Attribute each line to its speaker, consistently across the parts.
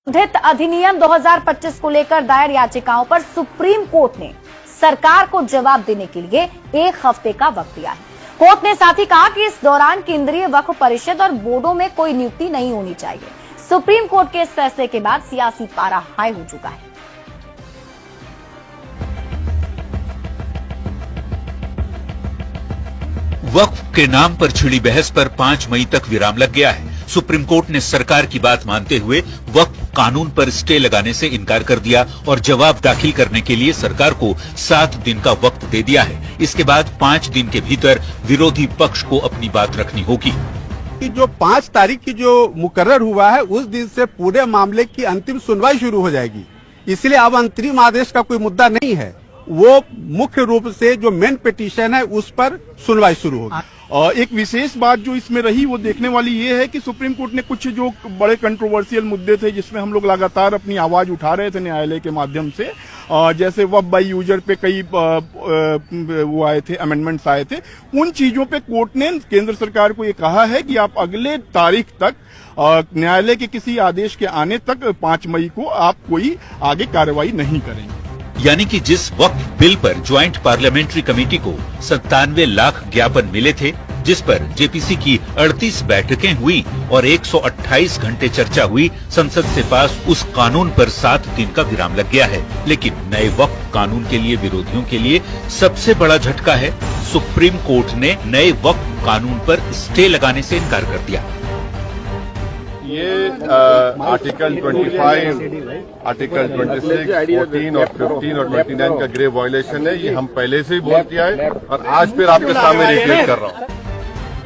Speaker 1: संशोधित अधिनियम 2025 को लेकर दायर याचिकाओं पर सुप्रीम कोर्ट ने सरकार को जवाब देने के लिए 1 हफ्ते का वक्त दिया है। कोर्ट ने साथ ही कहा कि इस दौरान केंद्रीय वक्फ परिषद और बोर्डों में कोई नियुक्ति नहीं होनी चाहिए। सुप्रीम कोर्ट के इस फैसले के बाद सियासी पारा हाई हो चुका है।
Speaker 2: वक्फ के नाम पर छिड़ी बहस पर 5 मई तक विराम लग गया है। सुप्रीम कोर्ट ने सरकार की बात मानते हुए वक्फ कानून पर स्टे लगाने से इनकार कर दिया और जवाब दाखिल करने के लिए सरकार को 7 दिन का वक्त दे दिया है। इसके बाद 5 दिन के भीतर विरोधी पक्ष को अपनी बात रखनी होगी।
Speaker 3: कि जो 5 तारीख की जो मुकर्रर हुआ है उस दिन से पूरे मामले की अंतिम सुनवाई शुरू हो जाएगी। इसलिए अब अंतरिम आदेश का कोई मुद्दा नहीं है, वो मुख्य रूप से जो मेन पिटीशन है उस पर सुनवाई शुरू होगी।
Speaker 4: और एक विशेष बात जो इसमें रही वो देखने वाली ये है कि सुप्रीम कोर्ट ने कुछ जो बड़े कंट्रोवर्शियल मुद्दे थे जिसमें हम लोग लगातार अपनी आवाज उठा रहे थे न्यायालय के माध्यम से, जैसे वक्फ बाई यूजर पे कई वो आए थे, अमेंडमेंट्स आए थे, उन चीजों पे कोर्ट ने केंद्र सरकार को ये कहा है कि आप अगले तारीख तक न्यायालय के किसी आदेश के आने तक 5 मई को आप कोई आगे कार्रवाई नहीं करेंगे।
Speaker 2: यानी कि जिस वक्फ बिल पर ज्वाइंट पार्लियामेंट्री कमेटी को 97 लाख ज्ञापन मिले थे, जिस पर जेपीसी की 38 बैठकें हुई और 128 घंटे चर्चा हुई, संसद से पास उस कानून पर 7 दिन का विराम लग गया है। लेकिन नए वक्फ कानून के लिए विरोधियों के लिए सबसे बड़ा झटका है, सुप्रीम कोर्ट ने नए वक्फ कानून पर स्टे लगाने से इनकार कर दिया।
Speaker 5: ये आर्टिकल 25, आर्टिकल 26, 14 और 15 और 29 का ग्रेव वायलेशन है। ये हम पहले से ही बोल किया है और आज फिर आपके सामने रिपीट कर रहा हूँ।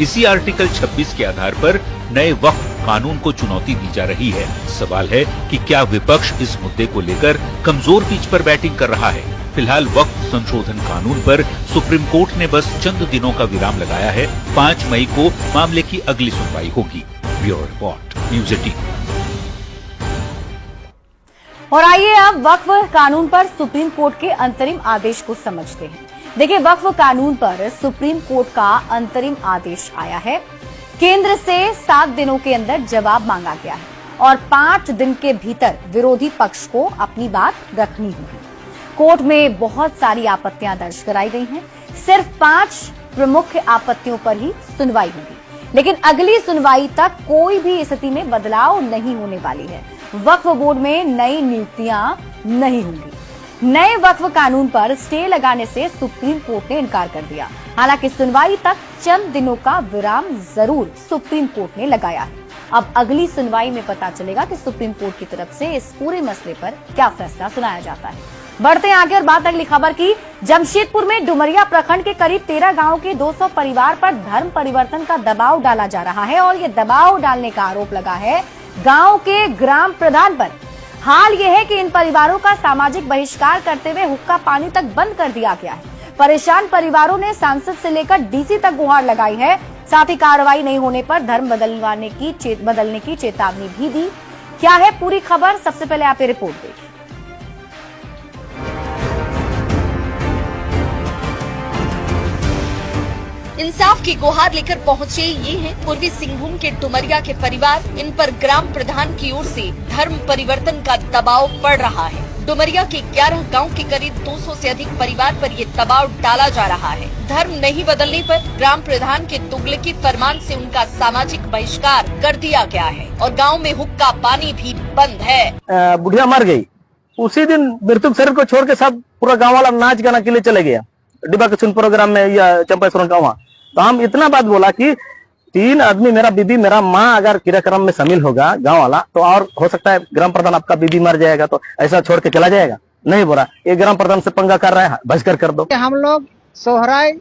Speaker 2: इसी आर्टिकल 26 के आधार पर नए वक्फ कानून को चुनौती दी जा रही है। सवाल है कि क्या विपक्ष इस मुद्दे को लेकर कमजोर पिच पर बैटिंग कर रहा है। फिलहाल वक्फ संशोधन कानून पर सुप्रीम कोर्ट ने बस चंद दिनों का विराम लगाया है। 5 मई को मामले की अगली सुनवाई होगी। Bureau report, news 18।
Speaker 1: और आइए अब वक्फ कानून पर सुप्रीम कोर्ट के अंतरिम आदेश को समझते हैं। देखिए, वक्फ कानून पर सुप्रीम कोर्ट का अंतरिम आदेश आया है। केंद्र से 7 दिनों के अंदर जवाब मांगा गया है और 5 दिन के भीतर विरोधी पक्ष को अपनी बात रखनी होगी। कोर्ट में बहुत सारी आपत्तियां दर्ज कराई गई हैं। सिर्फ 5 प्रमुख आपत्तियों पर ही सुनवाई होगी, लेकिन अगली सुनवाई तक कोई भी स्थिति में बदलाव नहीं होने वाली है। वक्फ बोर्ड में नई नियुक्तियां नहीं होंगी। नए वक्फ कानून पर स्टे लगाने से सुप्रीम कोर्ट ने इनकार कर दिया। हालांकि सुनवाई तक चंद दिनों का विराम जरूर सुप्रीम कोर्ट ने लगाया है। अब अगली सुनवाई में पता चलेगा कि सुप्रीम कोर्ट की तरफ से इस पूरे मसले पर क्या फैसला सुनाया जाता है। बढ़ते हैं आगे और बात अगली खबर की। जमशेदपुर में डुमरिया प्रखंड के करीब 13 गांव के 200 परिवार पर धर्म परिवर्तन का दबाव डाला जा रहा है और ये दबाव डालने का आरोप लगा है गांव के ग्राम प्रधान पर। हाल ये है कि इन परिवारों का सामाजिक बहिष्कार करते हुए हुक्का पानी तक बंद कर दिया गया है। परेशान परिवारों ने सांसद से लेकर डीसी तक गुहार लगाई है। साथ ही कार्रवाई नहीं होने पर धर्म बदलने की चेतावनी भी दी। क्या है पूरी खबर, सबसे पहले आप ये रिपोर्ट देखिए।
Speaker 6: इंसाफ की गुहार लेकर पहुंचे ये हैं पूर्वी सिंहभूम के डुमरिया के परिवार। इन पर ग्राम प्रधान की ओर से धर्म परिवर्तन का दबाव पड़ रहा है। डुमरिया के 11 गांव के करीब 200 से अधिक परिवार पर ये दबाव डाला जा रहा है। धर्म नहीं बदलने पर ग्राम प्रधान के तुगलकी फरमान से उनका सामाजिक बहिष्कार कर दिया गया है और गाँव में हुक्का पानी भी बंद है।
Speaker 7: बुढ़िया मर गई, उसी दिन मृतक शरीर को छोड़ के सब पूरा गाँव वाला नाच गाना के लिए चले गया डिब्बा किचन प्रोग्राम में या चंपाश्वरम का वहाँ। तो हम इतना बात बोला कि 3 आदमी, मेरा बीबी मेरा माँ अगर क्रियाक्रम में शामिल होगा गांव वाला, तो और हो सकता है ग्राम प्रधान आपका बीबी मर जाएगा तो ऐसा छोड़ के चला जाएगा। नहीं बोला, ये ग्राम प्रधान से पंगा कर रहा है, बहिष्कार कर दो।
Speaker 8: हम लोग सोहराय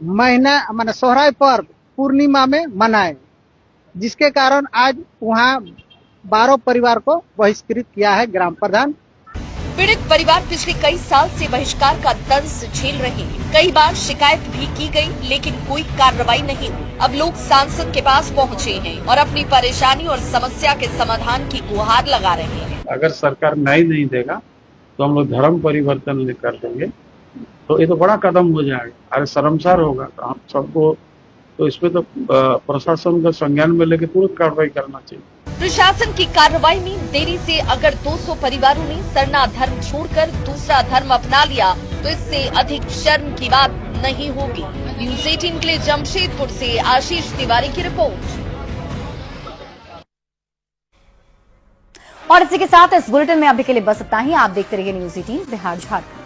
Speaker 8: महीना माने सोहराय पर्व पूर्णिमा में मनाए, जिसके कारण आज वहाँ 12 परिवार को बहिष्कृत किया है ग्राम प्रधान।
Speaker 6: पीड़ित परिवार पिछले कई साल से बहिष्कार का दंश झेल रहे हैं। कई बार शिकायत भी की गई, लेकिन कोई कार्रवाई नहीं हुई। अब लोग सांसद के पास पहुंचे हैं और अपनी परेशानी और समस्या के समाधान की गुहार लगा रहे हैं।
Speaker 9: अगर सरकार न्याय नहीं देगा तो हम लोग धर्म परिवर्तन कर देंगे, तो ये तो बड़ा कदम हो जाएगा। अरे शर्मसार होगा। तो हम सबको तो इसमें तो प्रशासन का संज्ञान में लेके तुरंत कार्रवाई करना चाहिए।
Speaker 6: प्रशासन की कार्रवाई में देरी से अगर 200 परिवारों ने सरना धर्म छोड़कर दूसरा धर्म अपना लिया तो इससे अधिक शर्म की बात नहीं होगी। न्यूज़ 18 के लिए जमशेदपुर से आशीष तिवारी की रिपोर्ट।
Speaker 1: और इसी के साथ इस बुलेटिन में अभी के लिए बस इतना ही। आप देखते रहिए न्यूज़ 18 बिहार झारखंड।